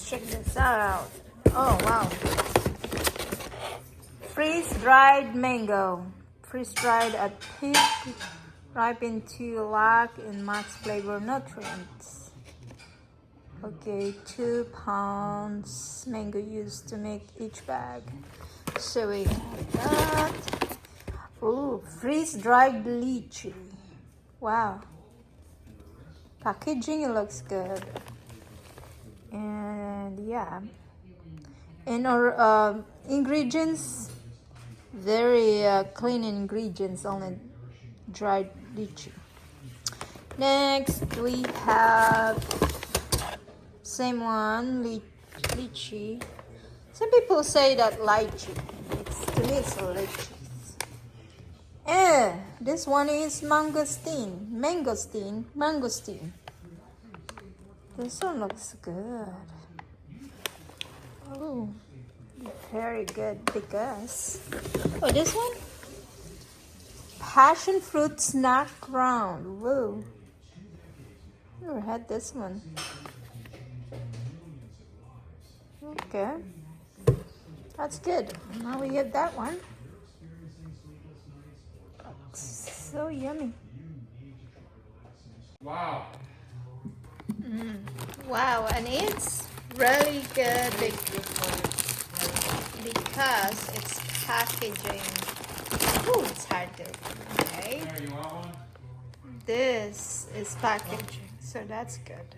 check this out. Oh wow. Freeze-dried mango. Freeze-dried at peak, ripened to lack in max flavor nutrients. Okay, 2 pounds mango used to make each bag. So we have that. Oh, freeze-dried lychee. Wow. Packaging looks good. And yeah. And our ingredients, very clean ingredients, only dried lychee. Next we have same one, lychee. Some people say that lychee. To me it's lychee. This one is mangosteen. Mangosteen. This one looks good. Oh, very good because. Oh, this one? Passion fruit snack round. Whoa. Never had this one. Okay. That's good. Now we get that one. So yummy. Wow. Wow, and it's really good because it's packaging. Ooh, it's hard to open, right? You want one? This is packaging, so that's good.